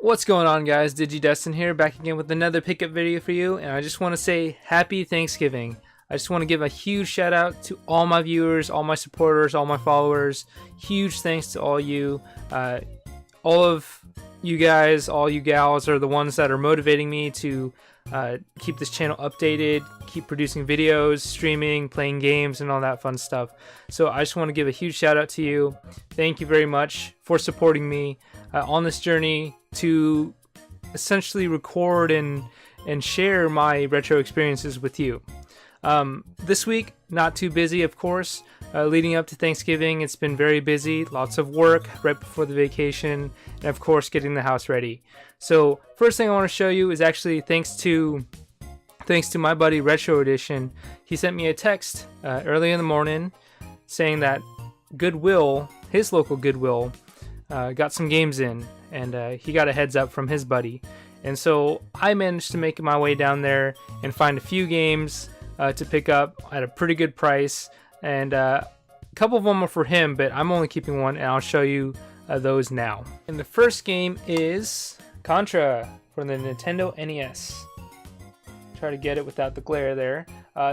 What's going on, guys? Digidesdan here, back again with another pickup video for you, and I just want to say happy Thanksgiving. I just want to give a huge shout out to all my viewers, all my supporters, all my followers. Huge thanks to all you. All of you guys, all you gals are the ones that are motivating me to keep this channel updated, keep producing videos, streaming, playing games, and all that fun stuff. So I just want to give a huge shout out to you. Thank you very much for supporting me on this journey to essentially record and share my retro experiences with you. This week, not too busy, of course. Leading up to Thanksgiving, it's been very busy. Lots of work right before the vacation, and of course, getting the house ready. So, first thing I want to show you is actually thanks to my buddy Retro Edition. He sent me a text early in the morning saying that Goodwill, his local Goodwill, got some games in, and he got a heads up from his buddy. And so I managed to make my way down there and find a few games to pick up at a pretty good price, and a couple of them are for him, but I'm only keeping one, and I'll show you those now. And the first game is Contra for the Nintendo NES. Try to get it without the glare there.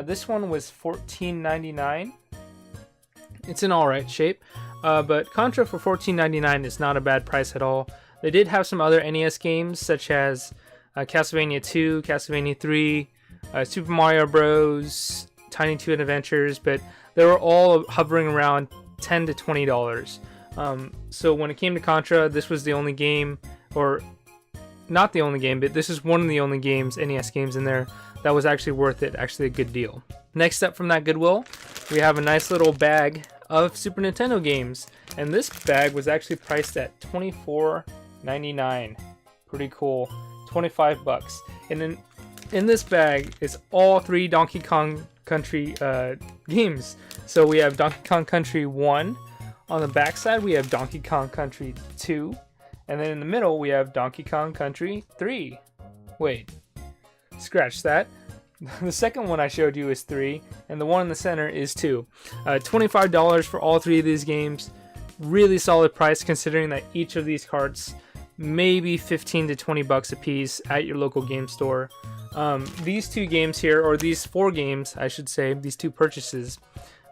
This one was $14.99. It's in alright shape, but Contra for $14.99 is not a bad price at all. They did have some other NES games such as Castlevania 2, Castlevania 3, Super Mario Bros, Tiny Toon Adventures, but they were all hovering around $10 to $20. So when it came to Contra, this was the only game, or not the only game, but this is one of the only games, NES games in there, that was actually worth it, actually a good deal. Next up from that Goodwill, we have a nice little bag of Super Nintendo games, and this bag was actually priced at $24.99. Pretty cool, 25 bucks. And then in this bag is all three Donkey Kong Country games. So we have Donkey Kong Country 1. On the back side we have Donkey Kong Country 2. And then in the middle we have Donkey Kong Country 3. Wait, scratch that. The second one I showed you is 3, and the one in the center is 2. $25 for all three of these games. Really solid price considering that each of these carts maybe 15 to 20 bucks a piece at your local game store. These two games here, or these 4 games I should say, these 2 purchases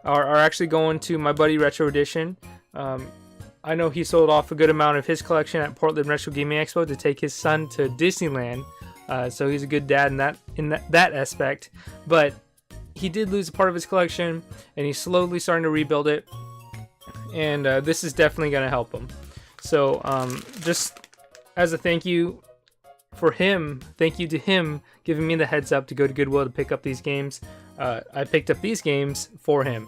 are actually going to my buddy Retro Edition. I know he sold off a good amount of his collection at Portland Retro Gaming Expo to take his son to Disneyland. So he's a good dad in that aspect, but he did lose a part of his collection, and he's slowly starting to rebuild it, and this is definitely going to help him. So just as a thank you to him giving me the heads up to go to Goodwill to pick up these games, I picked up these games for him.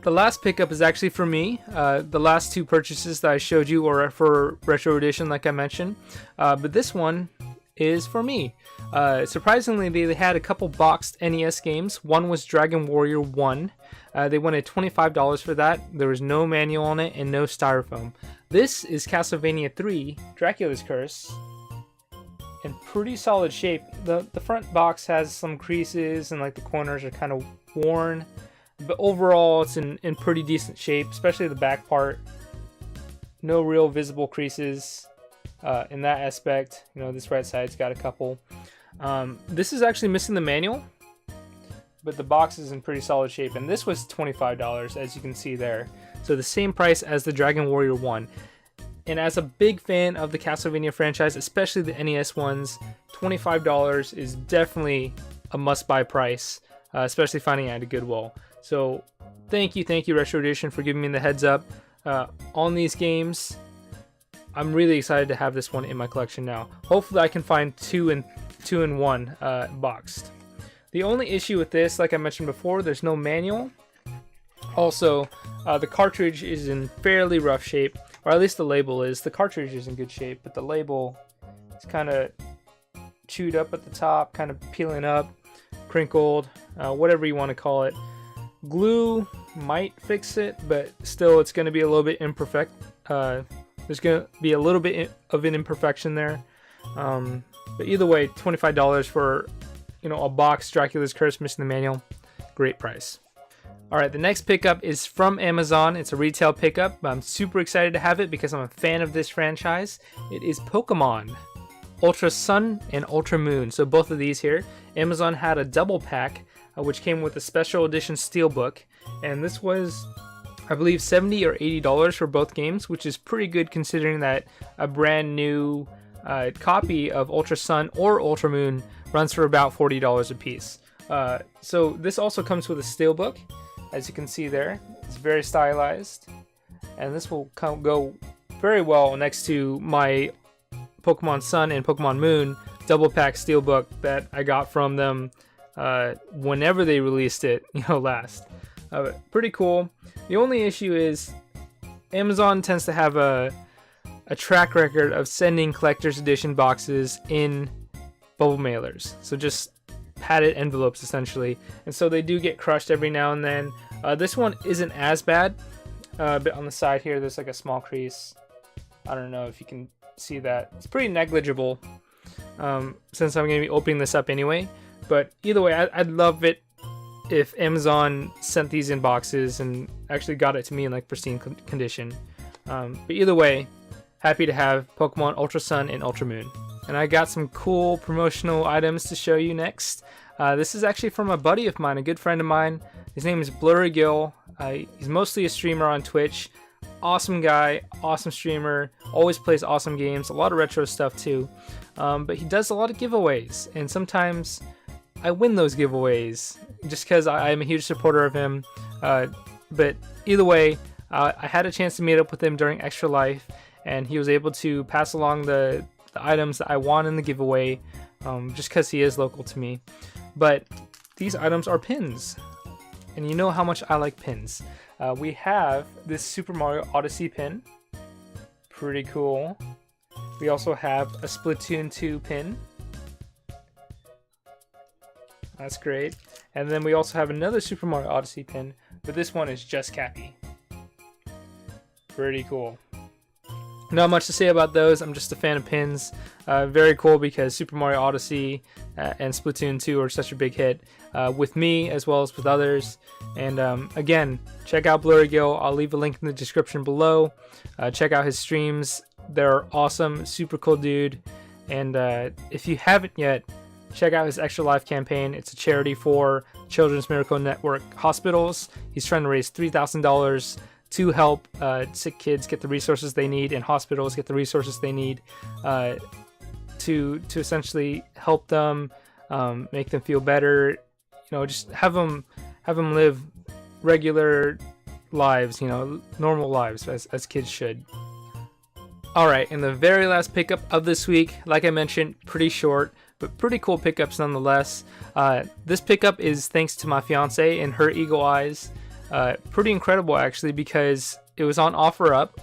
The last pickup is actually for me. The last 2 purchases that I showed you were for Retro Edition, like I mentioned, but this one is for me. Surprisingly, they had a couple boxed NES games. One was Dragon Warrior 1. They wanted $25 for that. There was no manual on it and no styrofoam. This is Castlevania 3, Dracula's Curse, in pretty solid shape. The front box has some creases and like the corners are kind of worn, but overall it's in pretty decent shape, especially the back part. No real visible creases in that aspect. You know, this right side's got a couple. This is actually missing the manual, but the box is in pretty solid shape, and this was $25 as you can see there. So the same price as the Dragon Warrior 1. And as a big fan of the Castlevania franchise, especially the NES ones, $25 is definitely a must-buy price, especially finding it at a Goodwill. So thank you Retro Edition for giving me the heads up on these games. I'm really excited to have this one in my collection now. Hopefully I can find 2 in 1 boxed. The only issue with this, like I mentioned before, there's no manual. Also, the cartridge is in fairly rough shape, or at least the label is. The cartridge is in good shape, but the label is kind of chewed up at the top, kind of peeling up, crinkled, whatever you want to call it. Glue might fix it, but still it's going to be a little bit imperfect. There's going to be a little bit of an imperfection there. But either way, $25 for, you know, a box Dracula's Curse missing the manual. Great price. Alright, the next pickup is from Amazon. It's a retail pickup, but I'm super excited to have it because I'm a fan of this franchise. It is Pokemon. Ultra Sun and Ultra Moon. So both of these here. Amazon had a double pack, which came with a special edition steelbook, and this was, I believe, $70 or $80 for both games, which is pretty good considering that a brand new copy of Ultra Sun or Ultra Moon runs for about $40 a piece. So this also comes with a steelbook, as you can see there. It's very stylized, and this will go very well next to my Pokemon Sun and Pokemon Moon double pack steelbook that I got from them whenever they released it, last. Pretty cool. The only issue is Amazon tends to have a track record of sending collector's edition boxes in bubble mailers, so just padded envelopes essentially, and so they do get crushed every now and then. This one isn't as bad, but on the side here there's like a small crease. I don't know if you can see that. It's pretty negligible, since I'm going to be opening this up anyway. But either way, I'd love it if Amazon sent these in boxes and actually got it to me in like pristine condition. But either way, happy to have Pokemon Ultra Sun and Ultra Moon. And I got some cool promotional items to show you next. This is actually from a buddy of mine, a good friend of mine. His name is BlurryGil. He's mostly a streamer on Twitch. Awesome guy, awesome streamer, always plays awesome games, a lot of retro stuff too. But he does a lot of giveaways, and sometimes I win those giveaways just because I'm a huge supporter of him. But either way, I had a chance to meet up with him during Extra Life, and he was able to pass along the items that I won in the giveaway, just because he is local to me. But these items are pins, and you know how much I like pins. We have this Super Mario Odyssey pin, pretty cool. We also have a Splatoon 2 pin, that's great. And then we also have another Super Mario Odyssey pin, but this one is just Cappy. Pretty cool. Not much to say about those. I'm just a fan of pins. Very cool because Super Mario Odyssey and Splatoon 2 are such a big hit with me as well as with others. And again, check out BlurryGil. I'll leave a link in the description below. Check out his streams. They're awesome. Super cool dude. And if you haven't yet, check out his Extra Life campaign. It's a charity for Children's Miracle Network hospitals. He's trying to raise $3,000 to help sick kids get the resources they need, and hospitals get the resources they need to essentially help them, make them feel better. Just have them live regular lives, normal lives as kids should. Alright, and the very last pickup of this week, like I mentioned, pretty short, but pretty cool pickups nonetheless. This pickup is thanks to my fiance and her eagle eyes. Pretty incredible actually, because it was on OfferUp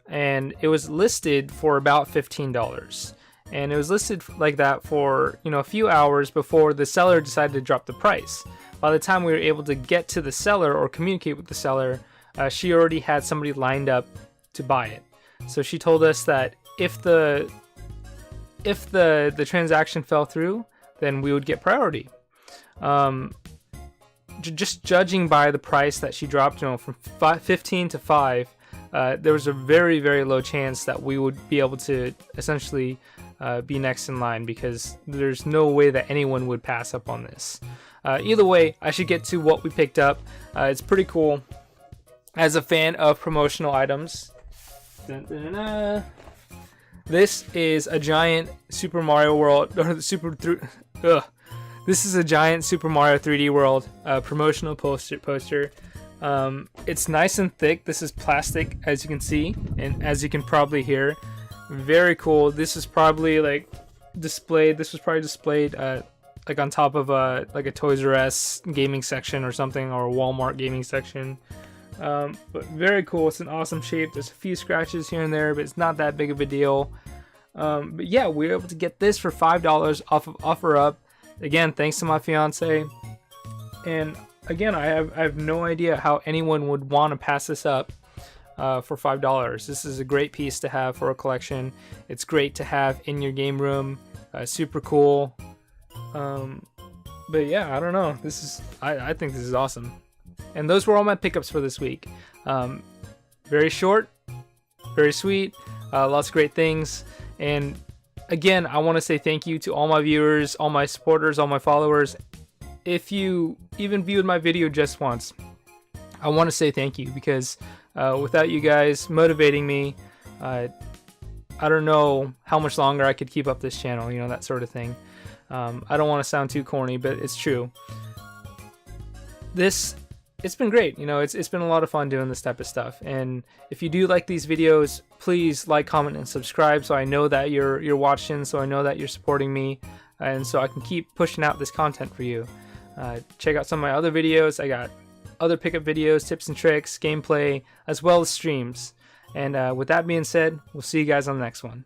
and it was listed for about $15, and it was listed like that for a few hours before the seller decided to drop the price. By the time we were able to get to the seller or communicate with the seller, she already had somebody lined up to buy it. So she told us that if the transaction fell through, then we would get priority. Just judging by the price that she dropped, from 15 to 5, there was a very, very low chance that we would be able to essentially be next in line, because there's no way that anyone would pass up on this. Either way, I should get to what we picked up. It's pretty cool. As a fan of promotional items, this is a giant Super Mario World, or This is a giant Super Mario 3D World promotional poster. It's nice and thick. This is plastic, as you can see, and as you can probably hear. Very cool. This is probably displayed. This was probably displayed on top of a Toys R Us gaming section or something, or a Walmart gaming section. But very cool. It's an awesome shape. There's a few scratches here and there, but it's not that big of a deal. But yeah, we were able to get this for $5 off of OfferUp. Again, thanks to my fiance. And again, I have no idea how anyone would want to pass this up for $5. This is a great piece to have for a collection. It's great to have in your game room. Super cool. But yeah, I don't know. I think this is awesome. And those were all my pickups for this week. Very short, very sweet, lots of great things. And again, I want to say thank you to all my viewers, all my supporters, all my followers. If you even viewed my video just once, I want to say thank you, because without you guys motivating me, I don't know how much longer I could keep up this channel, you know, that sort of thing. I don't want to sound too corny, but it's true. It's been great, you know, it's been a lot of fun doing this type of stuff. And if you do like these videos, please like, comment, and subscribe, so I know that you're watching, so I know that you're supporting me, and so I can keep pushing out this content for you. Check out some of my other videos. I got other pickup videos, tips and tricks, gameplay, as well as streams. And with that being said, we'll see you guys on the next one.